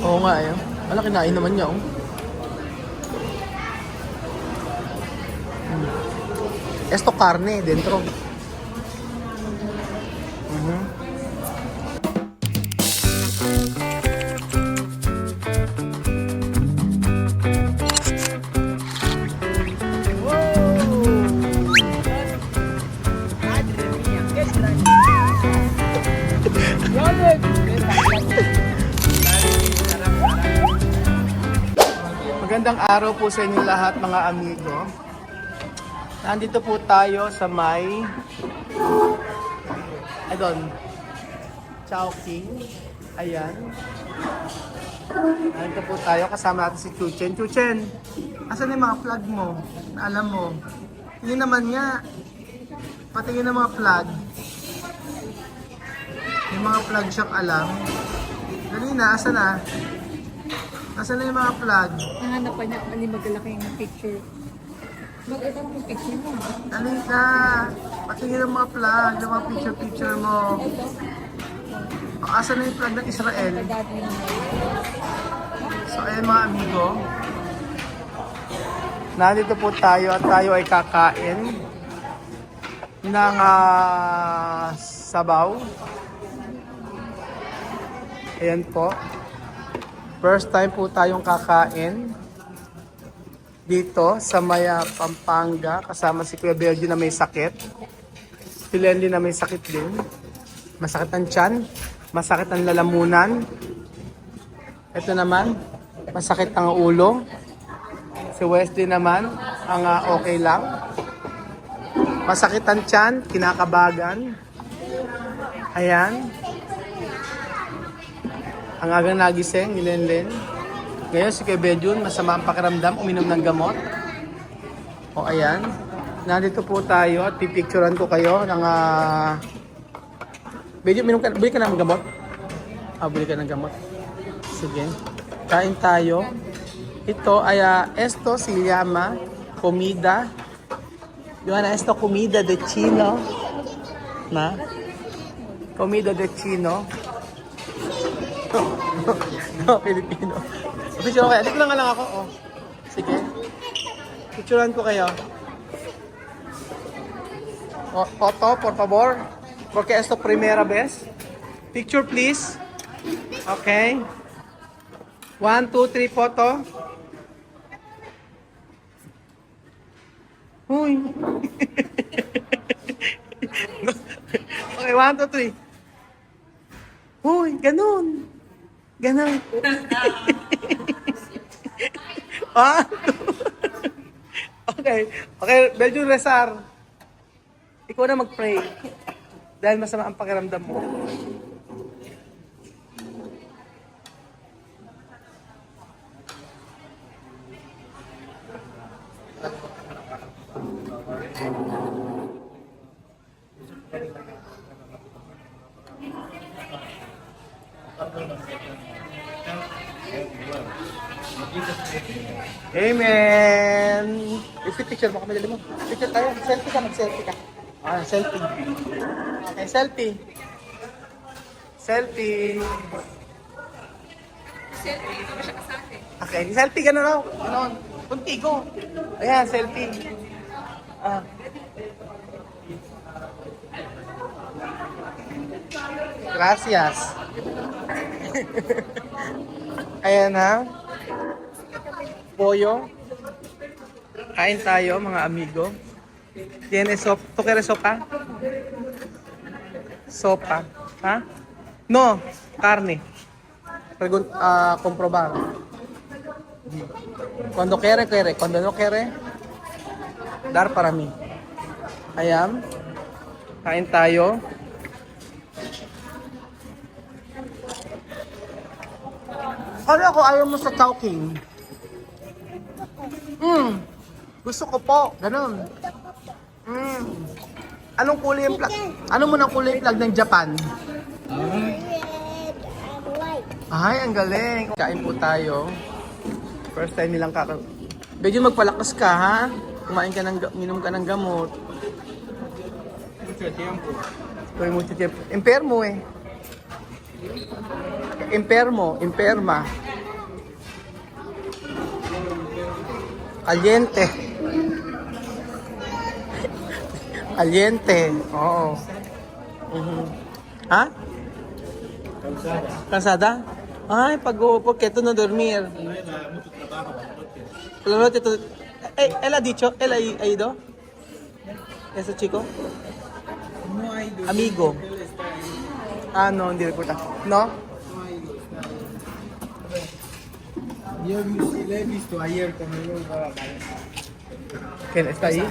Oo nga eh. Wala, kinain naman niya oh. Esto carne dentro. Magandang araw po sa inyo lahat mga amigo. Nandito po tayo sa may Chowking. Ayan. Nandito po tayo kasama natin si Chuchen. Chuchen, asan yung mga flag mo? Na alam mo. Hindi naman nga. Patingin ng mga flag. Yung mga flag siyang alam. Dali na, asan na? Asan na yung mga flag? Nahanap pa niya kung ano maglalaki yung picture. Maganda yung picture mo. Dali ka. Patingin ng mga flag, yung mga picture mo. O, asan na yung flag ng Israel? So ayun mga amigo. Nandito po tayo at tayo ay kakain ng sabaw. Ayan po. First time po tayong kakain dito sa Maya, Pampanga. Kasama si Kuya Belgi na may sakit. Si Lenny na may sakit din. Masakit ang tiyan. Masakit ang lalamunan. Ito naman, masakit ang ulo. Si Wesley naman, ang okay lang. Masakit ang tiyan, kinakabagan. Ayan. Ang agang nagising, ni Lenlen. Ngayon si Kuya Bejun, masama ang pakiramdam, uminom ng gamot. O ayan. Nandito po tayo at pipicturean ko kayo ng Bejun, bili ka ng gamot? Bili ka ng gamot. Sige. Kain tayo. Ito ay esto se llama comida. Yung esto comida de Chino. Na? Comida de Chino. No, Filipino. Picture ko kayo. Dito lang ako. Oh. Sige. Picturean ko kayo. Foto, por favor. Porque esto primera vez. Picture, please. Okay. 1, 2, 3, photo. Uy. Okay, 1, 2, 3. Uy, ganun. Ganun. Okay. Okay, Belgium Resar. Ikaw na mag-pray. Dahil masama ang pakiramdam mo. Amen! Isi picture mo kami, dali mo. Picture tayo. Selfie ka, mag-selfie ka. Selfie. Okay, selfie. Selfie. Selfie, ito ba siya kasali? Okay, selfie ka na raw. Ganon. Kuntigo. Ayan, selfie. Gracias. Ayan ha. Pollo. Kain tayo mga amigo. Tiene sopa. ¿Tú quieres sopa? Sopa. ¿Ha? No, carne. Comprobar. Cuando quiere, quiere. Cuando no quiere, dar para mí. Ayan. Kain tayo. Ano ako ayaw mo sa Chowking? Gusto ko po. Ganon. Anong kulay yung flag? Ano mo ng kulay flag ng Japan? Ay, ang galing. Kain po tayo. First time nilang Medyo magpalakas ka, ha? Kumain ka minom ka ng gamot. Mucho tiempo. Enfermo eh. Enferma. Caliente. Caliente. Oo. Mhm. Ha? Cansada? Ay, pag-uupo, keto no dormir. Claro, tito. Él ha dicho, él ha ido. Ese chico? No ha ido. Amigo. Él está ahí. Ah, no, hindi reporta. No? No ha ido, está ahí. Le he visto ayer cuando yo iba a la cabeza. ¿Quién está ahí?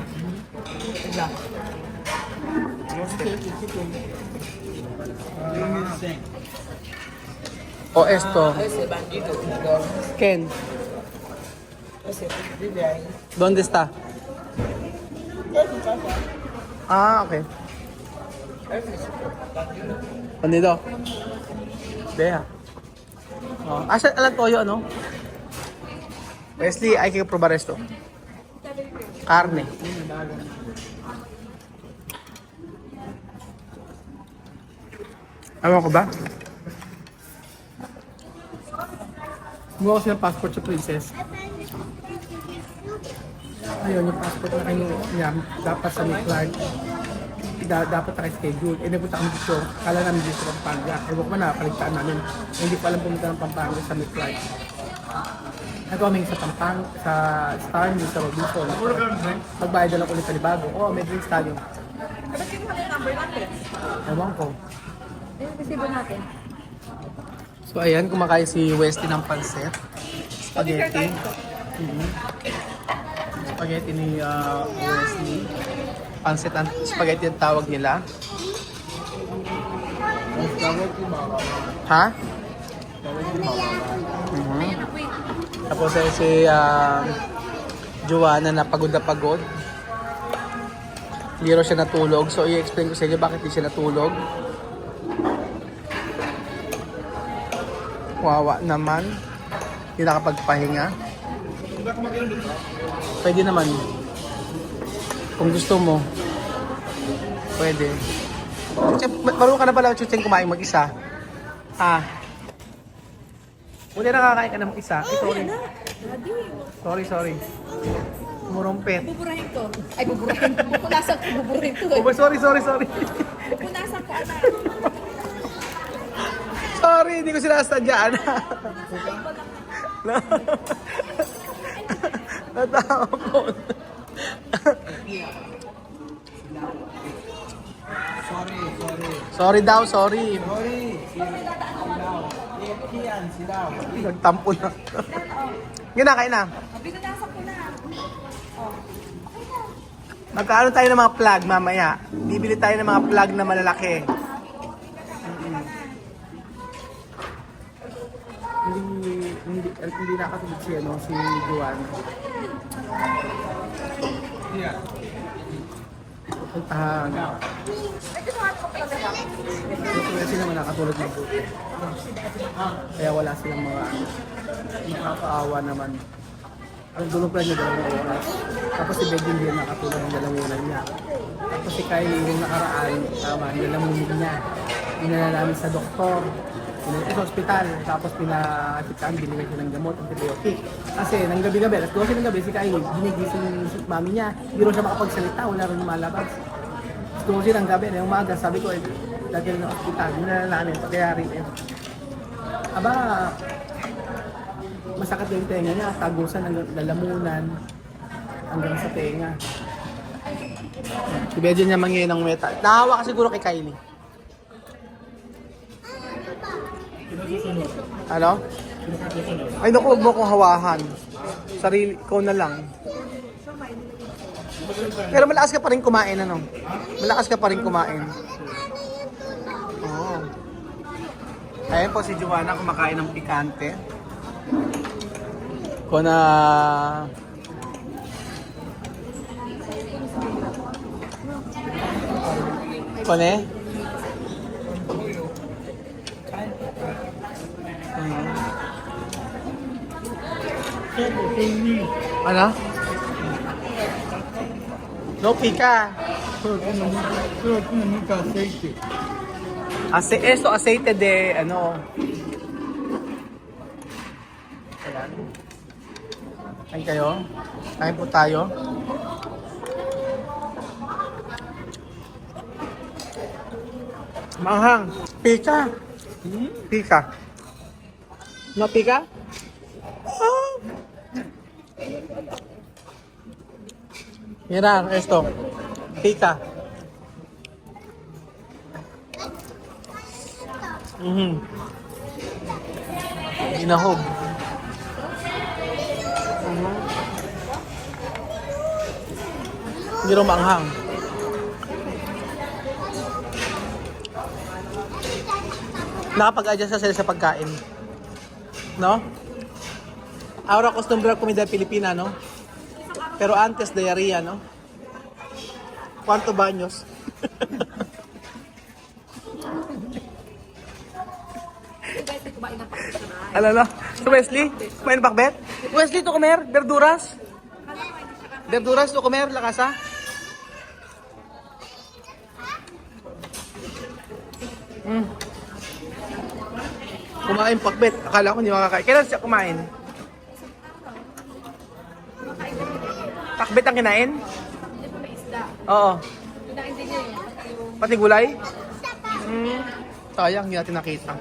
No sé. O esto. Ese bandido. ¿Quién? Ese vive ahí. ¿Dónde está? Es mi casa. Ah, okay. Ese es bandido. Bandido. Vea. Oh. Ah, alam toyo, ano? Wesley, hay que probar esto. Carne. Ewan ko ba? Gumawa ko siya ng passport sa princess. Ayun, yung passport na kayo niya, dapat sa Nick Clark. Dapat naka-schedule. Eh, nagpunta kami dito. Kala namin dito sa Pampanga. Ewan ko ba nakapaligtaan namin. Hindi ko alam pumunta ng Pampanga sa Nick Clark. Nagkaming sa Pampanga, sa Star News, sa Robinson. Magbayad na lang ulit sa Libago. Oo, may drinks tayo. Ba't yung yung number natin? Ewan ko. Yung resibo natin. So ayan, kumakain si Westy ng pansit. Spaghetti. Spaghetti ni Wesley. Pansit ang spaghetti ang tawag nila. Ha? Wait. Tapos ay si Joanna na pagod na pagod. Hindi raw siya natulog. So i-explain ko sa inyo bakit hindi siya natulog. Wawa naman. Hindi nakapagpahinga. Pwede naman. Kung gusto mo. Pwede. Marunong ka na pala, Chuchen, kumain mag-isa. Ah. Muli nakakain ka na mag-isa. Ay, sorry. Sorry. Murumpet. Buburahin ko. Ay, buburahin ko. Pupunasan ko, buburahin ko. Oh, sorry. Pupunasan ko, anak. Sorry, hindi ko sinasadyaan. Natawa ko. Sorry daw. Sorry. Silaw. Nagtampo na. Yun na, kain na. Pinunasan ko na. Magkaano tayo ng mga plug mamaya? Bibili tayo ng mga plug na malalaki. Hindi nakatulog si Juan. Yeah. Kasi naman nakatulog ng buti. Kaya wala silang mga nakakaawa naman. Ang dulong plan niya 2 oras. Tapos si Bedin din nakatulog ng 2 oras niya. Tapos si Kylie yung nakaraan, nalamunin niya. Pinala namin sa doktor. Pinala sa ospital. Tapos pinakitikaan, binigay siya ng gamot, antibiotic. Kasi nang gabi-gabi, alas 12 ng gabi, si Kylie, ginigising yung mami niya. Hindi rin siya makapagsalita, wala rin lumalabas. Alas 12 ng gabi, na umaga, sabi ko, dati ng ospital, binala namin, pagkayari eh. Aba, masakit yung tenga niya, tagusan ng lalamunan hanggang sa tenga. Si Bedin niya mangyayin ng meta. Nahawa ka siguro kay Kylie. Ano? Ay naku, huwag mo akong hawahan. Sarili ko na lang. Pero malakas ka pa rin kumain, ano? Malakas ka pa rin kumain. Oo. Ayan po si Joanna kumakain ng pikante. Kung na... Kone? Ano? No pica. Esto aceite de ano. Ayan. Kain kayo. Kain po tayo. Maanghang. Pika. Pika. No pika? Ah. Mira, esto. Pika. Ginahog. Hindi rin maanghang. Nakapag-adjust na sila sa pagkain. No? Ahora acostumbrado comida Pilipina, no? Pero antes diarrhea, no? ¿Cuánto baños? Ano no? Si Wesley? Kumain ng pakbet? Wesley, to comer? Verduras? Verduras to comer? La casa? Kumain pakbet. Akala ko hindi makakain. Kailan siya kumain? Pakbet ang kinain? Hindi pa may isda. Oo. Kinain din niya yung Pati gulay? Sayang, hindi natin nakita.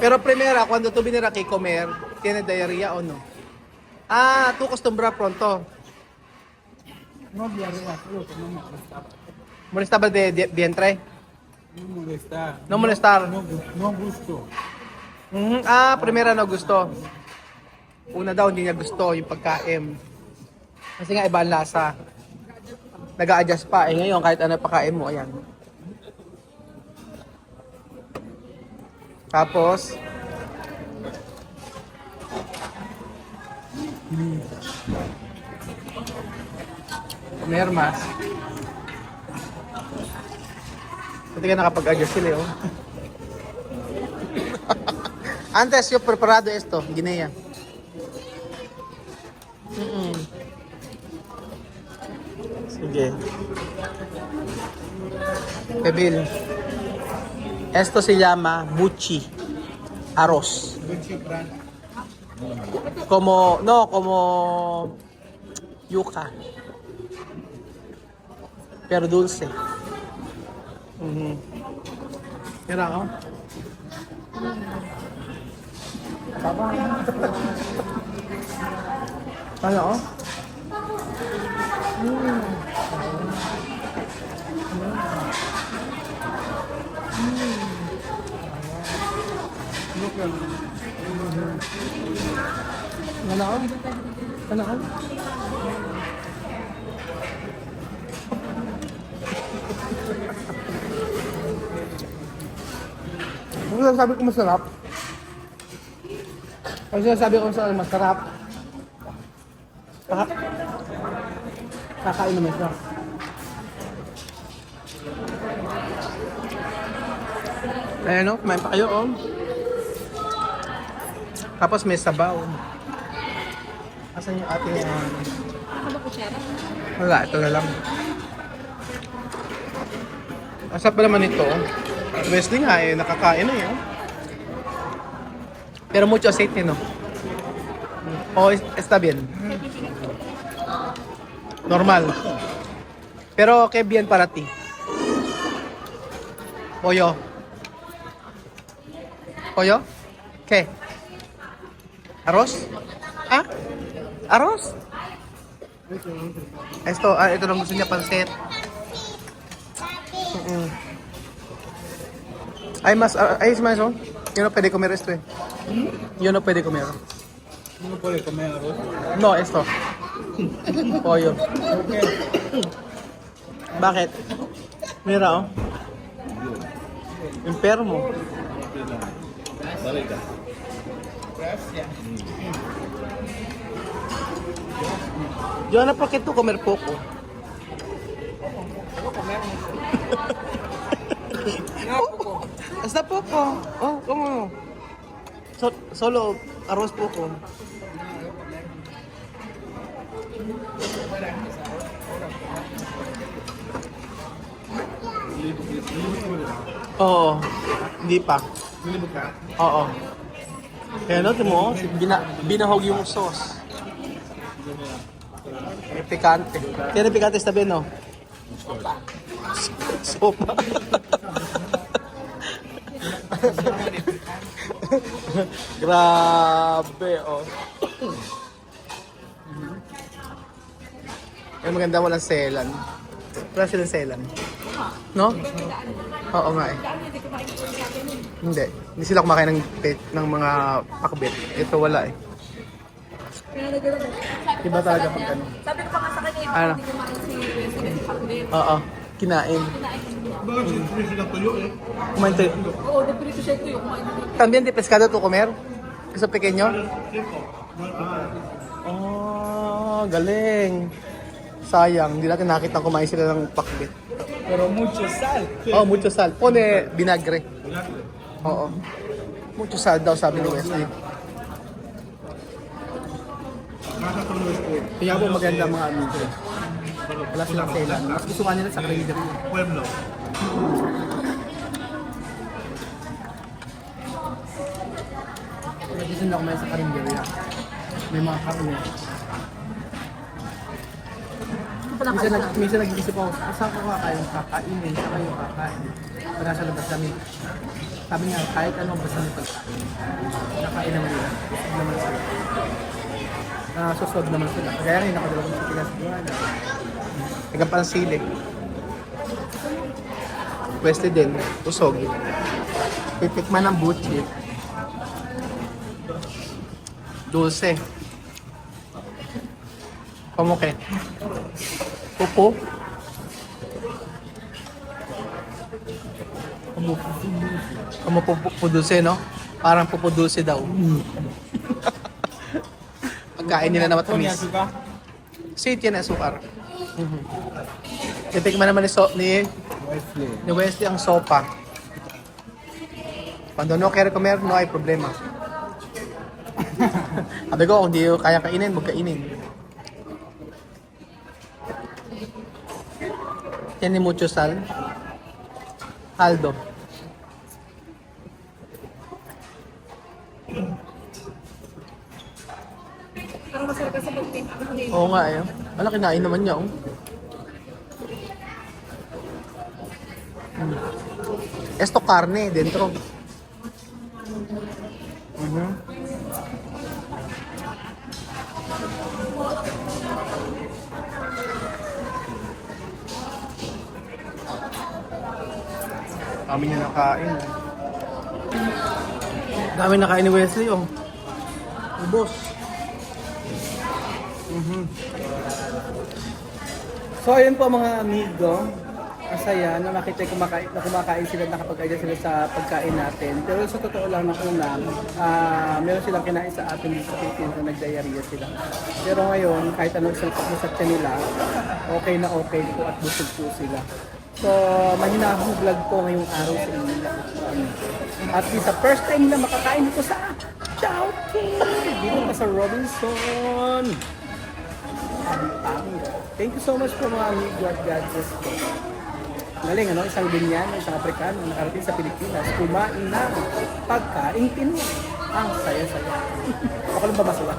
Pero primera, cuando tú vinir aquí comer, ¿tiene diarrea o no? Ah, tú acostumbras pronto. No diarrea, solo que no me molestaba. Molestaba de vientre? No molestar. No molestar. No gusto. Ah, primera no gusto. Una daw hindi niya gusto yung pagkain. Kasi nga iba ang lasa. Nag-a-adjust pa. Eh ngayon kahit ano pakain mo, ayan. Tapos, mermas. Pati ka nakapag-adjust sila, oh. Antes yo preparado esto, Guinea. Sige. Pebil. Esto se llama buchi. Arroz. Como yuca. Pero dulce. Mira, oh. Ano, oh? Ano, oh? Ano, oh? Ano sabi ko masarap? Ano sabi ko masarap? Kakain naman siya. Ayan o, kumain pa kayo o. Tapos may sabaw. Asan yung ating... Ano kutsara? Wala, ito na lang. Asap pa naman ito. Wesley nga eh, nakakain na yun. Pero mucho aceite, no? O, está bien. Normal. Pero que bien para ti. Pollo. Pollo? ¿Qué? ¿Arroz? ¿Ah? ¿Arroz? Ito lang gusto niya, pansit. Hay más oh. Yo no puede comer esto eh. Yo no puede comer. No puede comer arroz. No, esto. Pollo. ¿Por qué? Bakit? Mira oh. Enfermo. Yo ¿por qué tú comer poco? Hasta poco. Oh, ¿cómo? Solo arroz poco. Oo. Hindi pa. Nilibot ka? Oo. Kaya no, mo, binahog yung sauce. May pikante. Kaya na pikante sa tabi, no? Sopa. Grabe, oh. Yung maganda walang selan. Wala silang selan. No? Oo nga eh. Hindi. Hindi sila kumakain ng mga pakbit. Ito wala eh. Iba talaga pag ano. Sabi ko pa nga sa kanya, Ano? hindi kumain si President Pakbet. Oo. Kinain. Bakit siyempre sila tuyo eh? Kumain tayo. Oo, deprito siya ito yung kumain dito. También de pescado to comer? Gusto pequeño? Oh, galing. Sayang, hindi natin nakita kumain sila ng pakbit. Pero mucho sal. Oh, mucho sal. Pone vinagre. Oo. Mucho sal daw sabi ni Wesley. Nasa tuloy ko. Kaya po maganda mga amigo. Wala silang selan. Mas gusto nga nila sa crater. Pueblo. Kaya gusto nila kumain sa karinderya. May mga karne. Minsan nag-iisip ako, saan ko kakain? Kakainin, saan kayo kakain? Pag nasa labas kami. Sabi nga, kahit ano, basta may pagkain. Nakain naman nila. Susod naman sila. Susod naman sila. Kaya rin, nakadalawang sa Pinas. Hanggang parang sili. Wesley din, usog. Titikman ng butchit. Dulce. Como que? Pupo? Como pupo dulce, no? Parang pupo dulce daw. Pagkain nila na matamis. Sí, tiene azúcar. Titikman naman ni Wesley ang sopa. Cuando no quiere comer, no hay problema. Sabi ko, kung di kaya kainin, magkainin. Tiene mucho sal. Aldo. Parang masarap kasi pag Oo nga eh. Wala, kinain naman niya. Oh. Esto carne dentro. Dami niya nakain. Dami nakain ni Wesley, oh. Ubos. So, ayun po mga amigo. Masaya na makita kumakain sila, nakapag-aida sila sa pagkain natin. Pero sa totoo lang na una, meron silang kinain sa atin sa Philippines na nag-diarrhea sila. Pero ngayon, kahit anong salpak mo sa tiyan nila, okay na okay po at busog po sila. So, mahinahong vlog po ngayong araw sa inyo. At least sa first time na makakain dito sa Chowking! Dito pa sa Robinson! Thank you so much po mga amigo at God bless po. Galing, ano? Isang Binyan, isang Afrikano na nakarating sa Pilipinas, kumain ng pagkain Pinoy. Ang saya-saya. Ako lang ba masaya?